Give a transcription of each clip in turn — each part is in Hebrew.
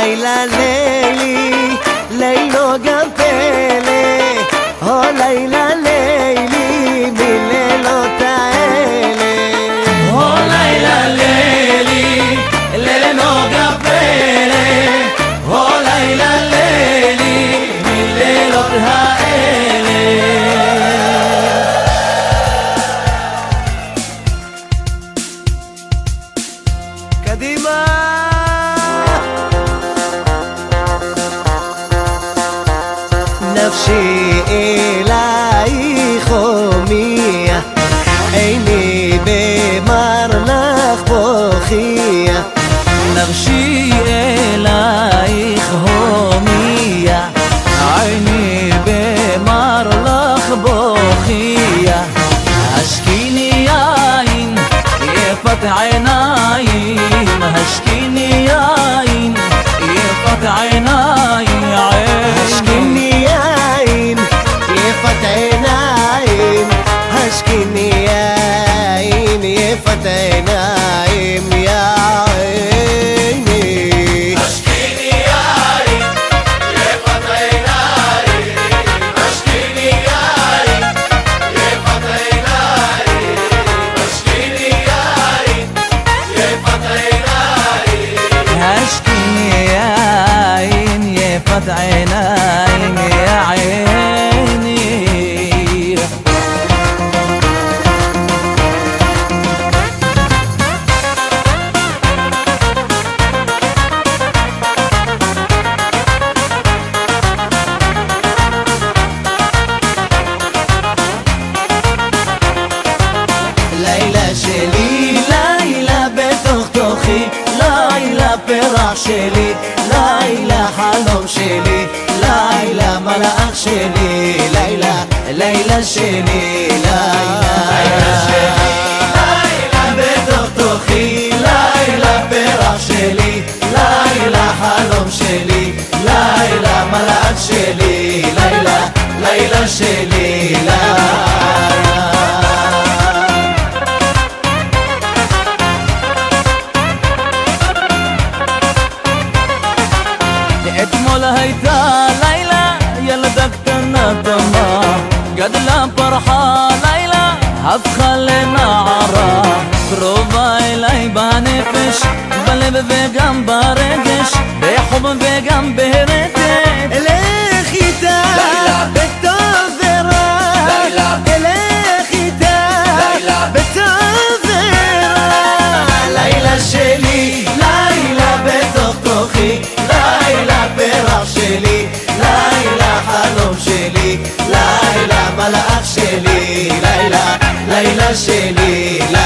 לילה לילי, לילה גם פלא, או לילה לילי מלילות האלה. או לילה לילי, לילה גם פלא, או לילה לילי מלילות האלה. קדימה נפשי אלייך הומיה, עיני במר לך בוכיה. נפשי אלייך הומיה, עיני במר לך בוכיה. השקיני יין יפת עיניים, השקיני יין יפת עיניים, השקיני יין יפת עיניים, השקיני יין יפת עיניים, יא עיני. השקיני יין יפת עיניים, השקיני יין יפת עיניים, השקיני יין יפת עיניים, השקיני יין יפת עיניים, יא עיני. לילה שלי, לילה בתוך תוכי, לילה פרח שלי, לילה חלום שלי, לילה מלאך שלי, לילה, לילה שלי, לילה בתוך תוכי, לילה פרח שלי, לילה חלום שלי, לילה מלאך שלי, לילה, לילה שלי, לילה. אתמול הייתה לילה ילדה קטנה תמה, גדלה פרחה לילה הפכה לנערה, קרובה אליי בנפש, בלב וגם ברגש, בחום וגם בהרטט. אלך איתה בטוב ורע, אלך איתה בטוב ורע. לילה שלי, לילה בתוך תוכי, לילה פרח שלי, לילה חלום שלי, לילה מלאך שלי, לילה, לילה שלי, לילה.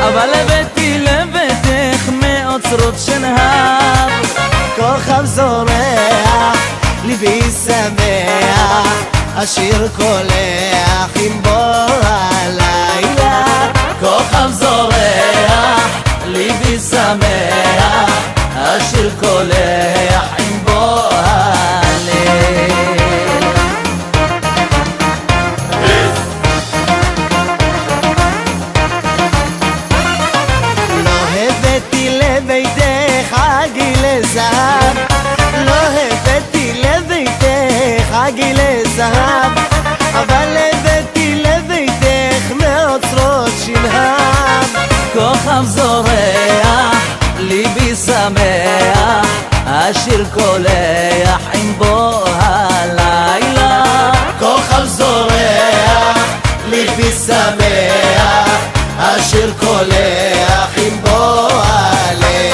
אבל הבאתי לביתך מאוצרות שנהב, כוכב זורח, ליבי שמח, השיר קולח עם בוא הלילה. כוכב זורח, ליבי שמח, השיר קולח עם בוא הליל. זהב, לא הבאתי לביתך עגילי זהב, אבל הבאתי לביתך מאוצרות שלהב. כוכב זורח, ליבי שמח, השיר קולח עם בוא הלילה. כוכב זורח, ליבי שמח, השיר קולח עם בוא הליל.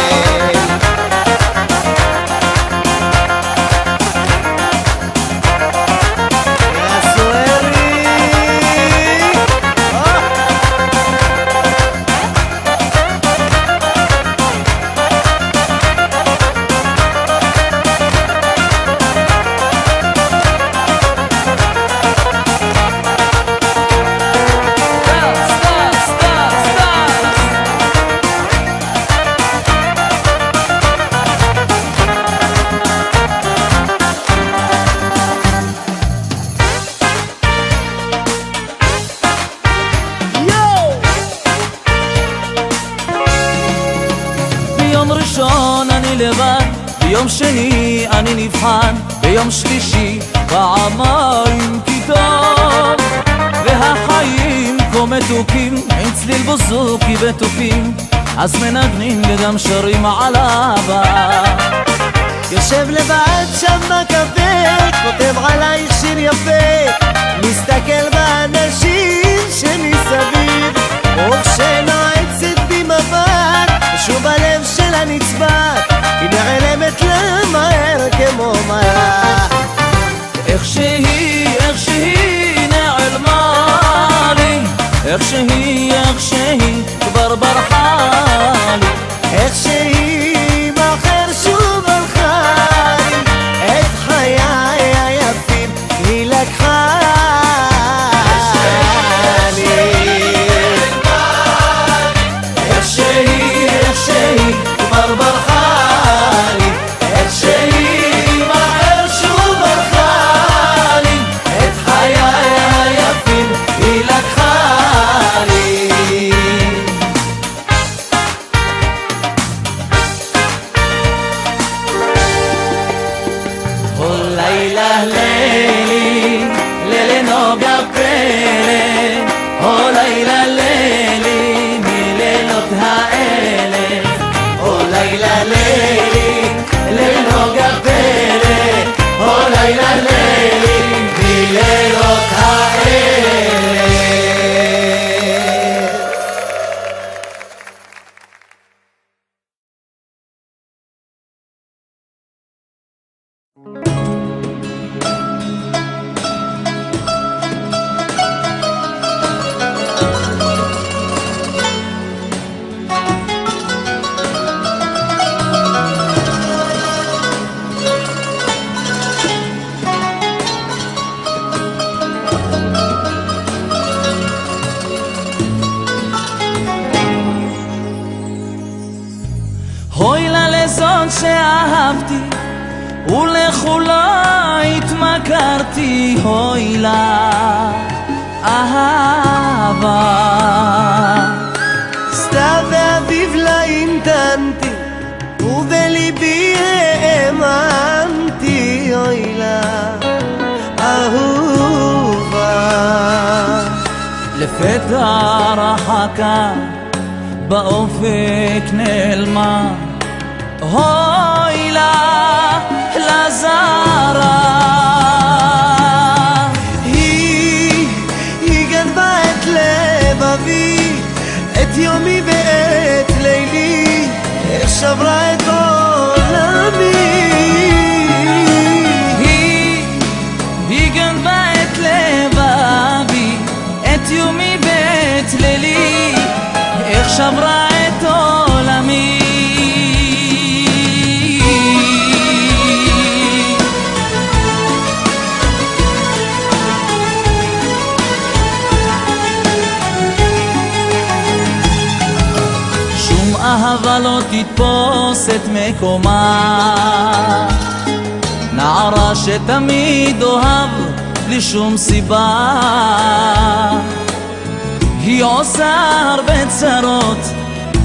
אני לבד, ביום שני אני נבחן, ביום שלישי פעמיים כיתוב, והחיים כה מתוקים עם צליל בוזוקי ותופים, אז מנגנים וגם שרים על אהבה. יושב לבד שם בקפה, כותב עלייך שיר יפה, מסתכל באנשים שמסביב, וכשנועצת בי מבט, שוב הלב שלה נצבט, היא נעלמת לה מהר כמו מלאך. איך שהיא נעלמה לי, איך שהיא כבר ברחה לי, איך שהיא מאחר שוב הלכה לי, את חיי היפים היא לקחה לי. איך שהיא כבר ברחה לי, איך שהיא מהר שוב ברחה לי, את חיי היפים היא לקחה לי. לילה לילי, לילי נוגה פלא, או לילה לילי, מלילות האלף, או לילה לילי, לילי נוגה פלא, או לילה לילי, מלילות האלף. אוי לה לזאת שאהבתי ולכולה התמכרתי, אוי לה אהבה. סתיו ואביב לה המתנתי ובליבי האמנתי, אוי לה אהובה. לפתע רחקה באופק נעלמה, אוי לה לזרה. היא גנבה את לבבי, את יומי ואת לילי, איך שברה את עולמי. היא גנבה את לבבי, את יומי ואת לילי, איך שברה את עולמי. שום אהבה לא תתפוס את מקומה, נערה שתמיד אוהב בלי שום סיבה, היא עושה הרבה צרות,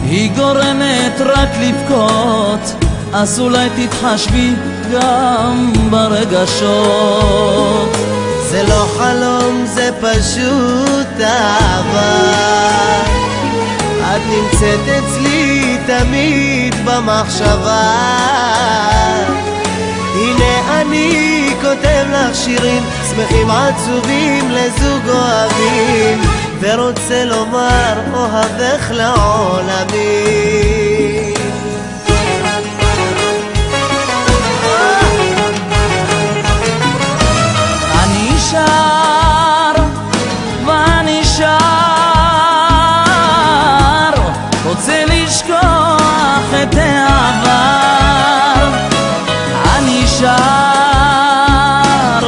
היא גורמת רק לבכות, אז אולי תתחשבי גם ברגשות. זה לא חלום, זה פשוט אהבה, את נמצאת אצלי תמיד במחשבה. הנה אני כותב לך שירים שמחים עצובים לזוג אוהבים, ורוצה לומר אוהבך לעולמי. אני שר ואני שר, רוצה לשכוח את העבר. אני שר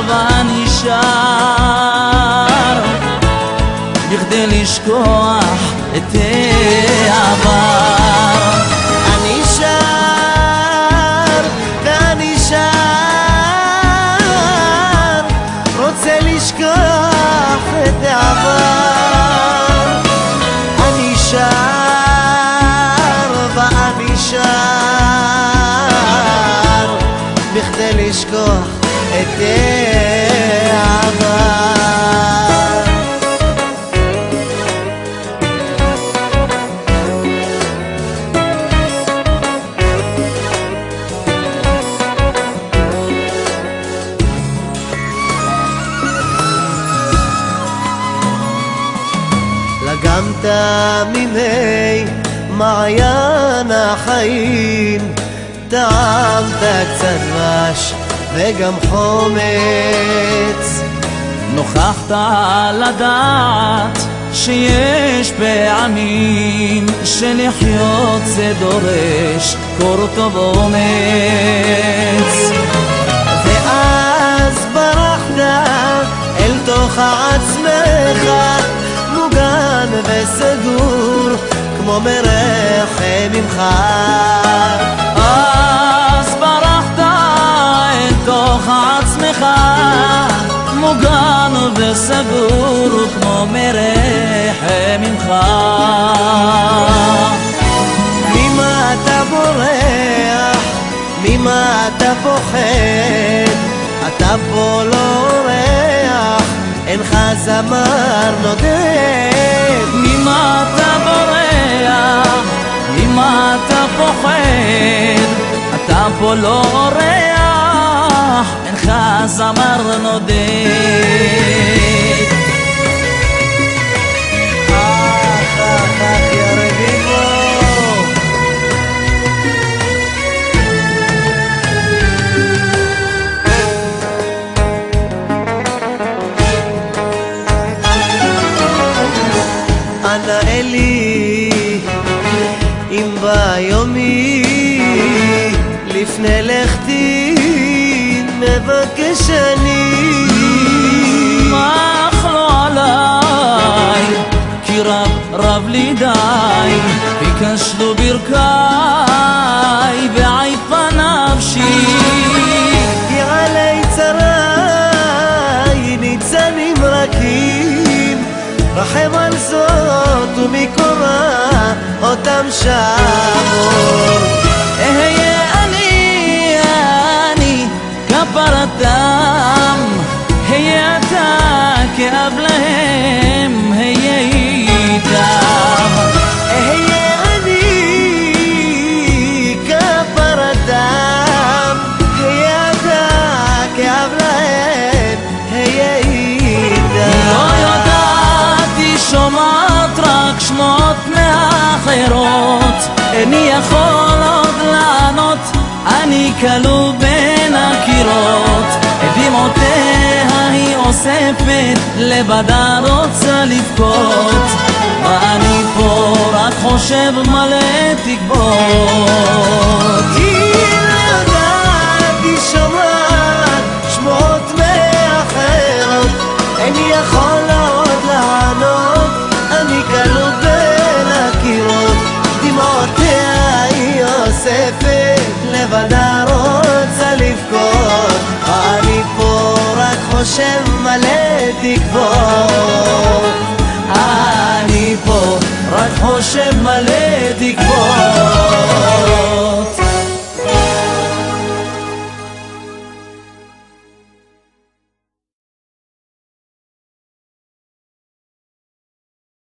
ואני שר, בכדי לשכוח את העבר. אני שר ואני שר, רוצה לשכוח את העבר. אני שר ואני שר, קמת ממי מעיין החיים, טעמת קצת דבש וגם חומץ. נוכחת לדעת שיש פעמים שלחיות זה דורש קור טוב אומץ. ואז ברחת אל תוך עצמך, מוגן וסגור כמו מרחם ממך. אז ברחת אל תוך עצמך, מוגן וסגור כמו מרחם ממך. ממה אתה בורח? ממה אתה פוחד? אתה פה לא אורח, אינך זמר נודד. ממה אתה בורח? ממה אתה פוחד? אתה פה לא אורח, אינך זמר נודד. אח אח אח יא רביבו, אנא אלי אם ביומי לפני לכתי מבקש אני. אך לא עליי, כי רב לי די, ביקשנו ברכי ועייפה נפשי. כי עלי צרי ניצנים רכים, רחם על זאת ומקורה אותם שמור. אהיה אני כפרתם, היה אתה כאב להם, היה איתם. אהיה אני כפרתם, היה אתה כאב להם, היה איתם. לא ידעתי, שומעת רק שמות מאחרות, איני יכול עוד לענות, אני כלוא בין הקירות. את דמעותיה היא אוספת, לבדה רוצה לבכות, ואני פה רק חושב מלא תקוות. היא לא יודעת, היא שומעת שמות מאחרות, איני יכול עוד לענות, אני כלוא בין הקירות. דמעותיה היא אוספת, לבדה רוצה לבכות, אני פה רק חושב מלא תקוות. אני פה רק חושב מלא